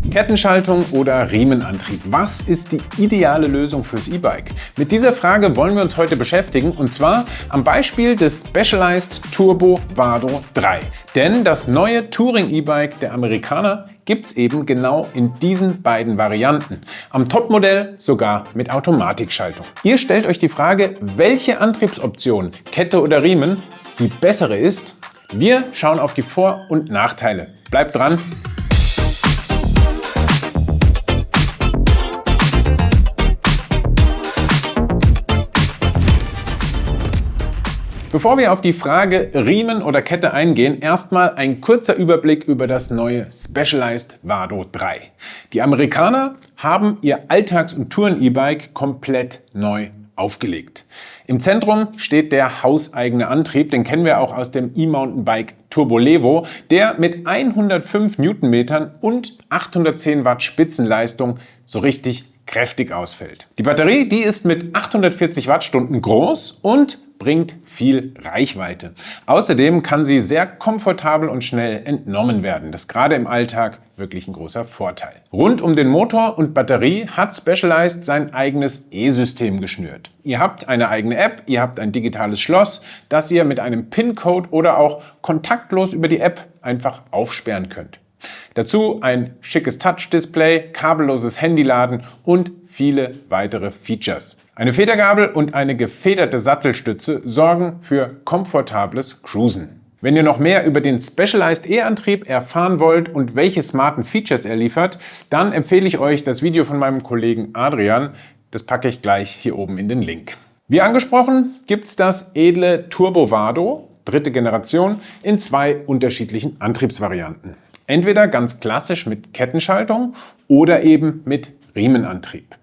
Kettenschaltung oder Riemenantrieb? Was ist die ideale Lösung fürs E-Bike? Mit dieser Frage wollen wir uns heute beschäftigen, und zwar am Beispiel des Specialized Turbo Vado 3. Denn das neue Touring-E-Bike der Amerikaner gibt es eben genau in diesen beiden Varianten. Am Topmodell sogar mit Automatikschaltung. Ihr stellt euch die Frage, welche Antriebsoption, Kette oder Riemen, die bessere ist. Wir schauen auf die Vor- und Nachteile. Bleibt dran! Bevor wir auf die Frage Riemen oder Kette eingehen, erstmal ein kurzer Überblick über das neue Specialized Vado 3. Die Amerikaner haben ihr Alltags- und Touren-E-Bike komplett neu aufgelegt. Im Zentrum steht der hauseigene Antrieb, den kennen wir auch aus dem E-Mountainbike Turbo Levo, der mit 105 Newtonmetern und 810 Watt Spitzenleistung so richtig kräftig ausfällt. Die Batterie, die ist mit 840 Wattstunden groß und bringt viel Reichweite. Außerdem kann sie sehr komfortabel und schnell entnommen werden. Das ist gerade im Alltag wirklich ein großer Vorteil. Rund um den Motor und Batterie hat Specialized sein eigenes E-System geschnürt. Ihr habt eine eigene App, ihr habt ein digitales Schloss, das ihr mit einem PIN-Code oder auch kontaktlos über die App einfach aufsperren könnt. Dazu ein schickes Touch-Display, kabelloses Handyladen und viele weitere Features. Eine Federgabel und eine gefederte Sattelstütze sorgen für komfortables Cruisen. Wenn ihr noch mehr über den Specialized E-Antrieb erfahren wollt und welche smarten Features er liefert, dann empfehle ich euch das Video von meinem Kollegen Adrian. Das packe ich gleich hier oben in den Link. Wie angesprochen, gibt es das edle Turbo Vado, dritte Generation, in zwei unterschiedlichen Antriebsvarianten. Entweder ganz klassisch mit Kettenschaltung oder eben mit Riemenantrieb.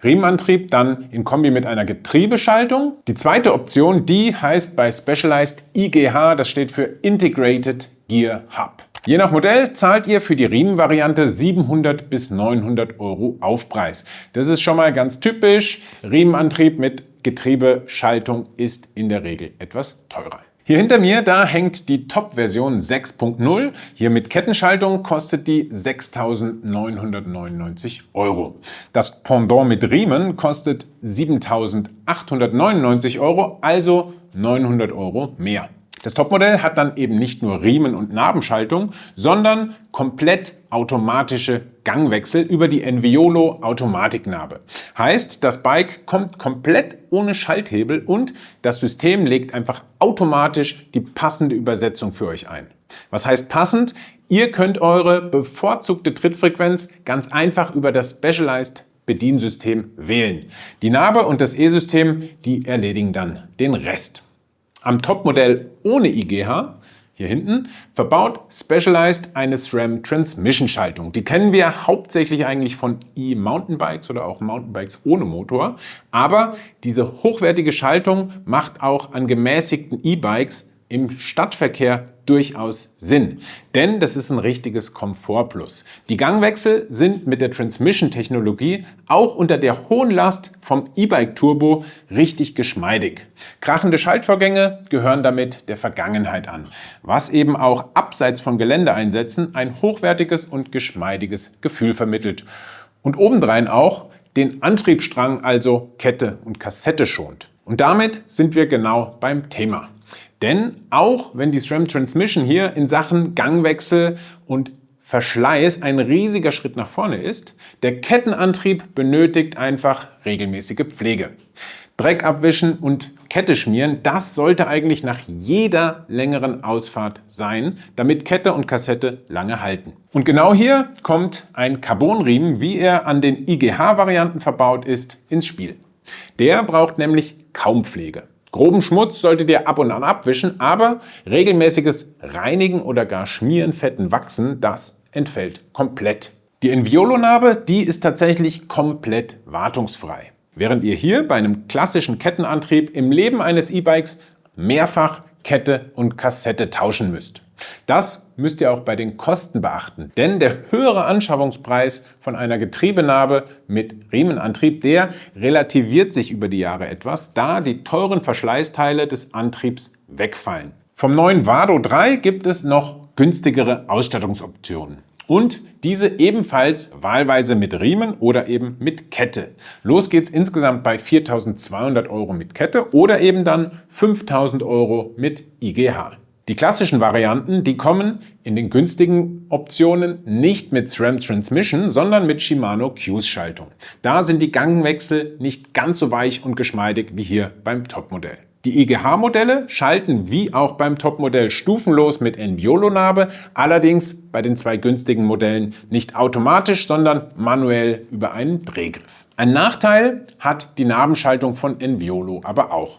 Riemenantrieb dann in Kombi mit einer Getriebeschaltung. Die zweite Option, die heißt bei Specialized IGH, das steht für Integrated Gear Hub. Je nach Modell zahlt ihr für die Riemenvariante 700 bis 900 Euro Aufpreis. Das ist schon mal ganz typisch. Riemenantrieb mit Getriebeschaltung ist in der Regel etwas teurer. Hier hinter mir, da hängt die Top-Version 6.0. Hier mit Kettenschaltung kostet die 6.999 Euro. Das Pendant mit Riemen kostet 7.899 Euro, also 900 Euro mehr. Das Topmodell hat dann eben nicht nur Riemen- und Nabenschaltung, sondern komplett automatische Gangwechsel über die Enviolo Automatiknabe. Heißt, das Bike kommt komplett ohne Schalthebel und das System legt einfach automatisch die passende Übersetzung für euch ein. Was heißt passend? Ihr könnt eure bevorzugte Trittfrequenz ganz einfach über das Specialized Bediensystem wählen. Die Nabe und das E-System, die erledigen dann den Rest. Am Topmodell ohne IGH, hier hinten, verbaut Specialized eine SRAM Transmission Schaltung. Die kennen wir hauptsächlich eigentlich von E-Mountainbikes oder auch Mountainbikes ohne Motor. Aber diese hochwertige Schaltung macht auch an gemäßigten E-Bikes im Stadtverkehr durchaus Sinn, denn das ist ein richtiges Komfortplus. Die Gangwechsel sind mit der Transmission-Technologie auch unter der hohen Last vom E-Bike Turbo richtig geschmeidig. Krachende Schaltvorgänge gehören damit der Vergangenheit an, was eben auch abseits von Geländeeinsätzen ein hochwertiges und geschmeidiges Gefühl vermittelt und obendrein auch den Antriebsstrang, also Kette und Kassette, schont. Und damit sind wir genau beim Thema. Denn auch wenn die SRAM Transmission hier in Sachen Gangwechsel und Verschleiß ein riesiger Schritt nach vorne ist, der Kettenantrieb benötigt einfach regelmäßige Pflege. Dreck abwischen und Kette schmieren, das sollte eigentlich nach jeder längeren Ausfahrt sein, damit Kette und Kassette lange halten. Und genau hier kommt ein Carbonriemen, wie er an den IGH-Varianten verbaut ist, ins Spiel. Der braucht nämlich kaum Pflege. Groben Schmutz solltet ihr ab und an abwischen, aber regelmäßiges Reinigen oder gar Schmieren, Fetten, Wachsen, das entfällt komplett. Die Enviolo-Nabe, die ist tatsächlich komplett wartungsfrei. Während ihr hier bei einem klassischen Kettenantrieb im Leben eines E-Bikes mehrfach Kette und Kassette tauschen müsst. Das müsst ihr auch bei den Kosten beachten, denn der höhere Anschaffungspreis von einer Getriebenabe mit Riemenantrieb, der relativiert sich über die Jahre etwas, da die teuren Verschleißteile des Antriebs wegfallen. Vom neuen Vado 3 gibt es noch günstigere Ausstattungsoptionen. Und diese ebenfalls wahlweise mit Riemen oder eben mit Kette. Los geht's insgesamt bei 4.200 € mit Kette oder eben dann 5.000 € mit IGH. Die klassischen Varianten, die kommen in den günstigen Optionen nicht mit SRAM Transmission, sondern mit Shimano Q's-Schaltung. Da sind die Gangwechsel nicht ganz so weich und geschmeidig wie hier beim Topmodell. Die IGH-Modelle schalten wie auch beim Topmodell stufenlos mit Enviolo-Narbe, allerdings bei den zwei günstigen Modellen nicht automatisch, sondern manuell über einen Drehgriff. Ein Nachteil hat die Narbenschaltung von Enviolo aber auch.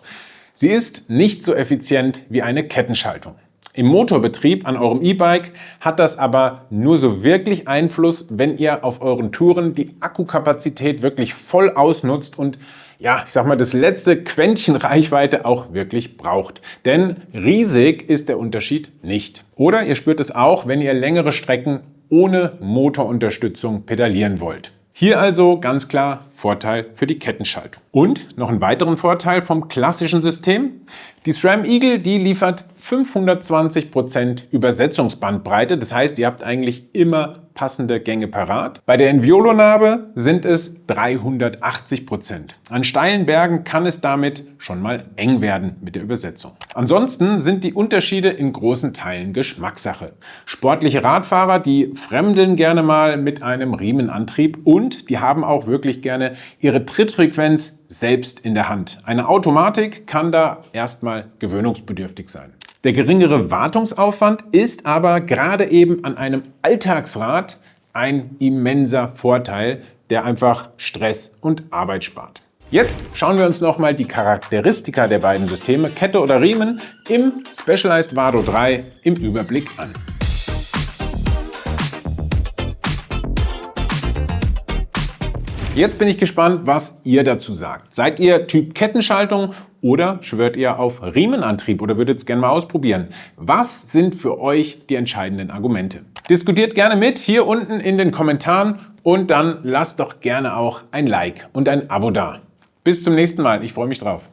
Sie ist nicht so effizient wie eine Kettenschaltung. Im Motorbetrieb an eurem E-Bike hat das aber nur so wirklich Einfluss, wenn ihr auf euren Touren die Akkukapazität wirklich voll ausnutzt und ja, ich sag mal, das letzte Quäntchen Reichweite auch wirklich braucht. Denn riesig ist der Unterschied nicht. Oder ihr spürt es auch, wenn ihr längere Strecken ohne Motorunterstützung pedalieren wollt. Hier also ganz klar Vorteil für die Kettenschaltung. Und noch einen weiteren Vorteil vom klassischen System. Die SRAM Eagle, die liefert 520% Übersetzungsbandbreite. Das heißt, ihr habt eigentlich immer passende Gänge parat. Bei der Enviolo-Narbe sind es 380%. An steilen Bergen kann es damit schon mal eng werden mit der Übersetzung. Ansonsten sind die Unterschiede in großen Teilen Geschmackssache. Sportliche Radfahrer, die fremdeln gerne mal mit einem Riemenantrieb und die haben auch wirklich gerne ihre Trittfrequenz selbst in der Hand. Eine Automatik kann da erstmal gewöhnungsbedürftig sein. Der geringere Wartungsaufwand ist aber gerade eben an einem Alltagsrad ein immenser Vorteil, der einfach Stress und Arbeit spart. Jetzt schauen wir uns nochmal die Charakteristika der beiden Systeme, Kette oder Riemen, im Specialized Vado 3 im Überblick an. Jetzt bin ich gespannt, was ihr dazu sagt. Seid ihr Typ Kettenschaltung oder schwört ihr auf Riemenantrieb oder würdet es gerne mal ausprobieren? Was sind für euch die entscheidenden Argumente? Diskutiert gerne mit hier unten in den Kommentaren und dann lasst doch gerne auch ein Like und ein Abo da. Bis zum nächsten Mal, ich freue mich drauf.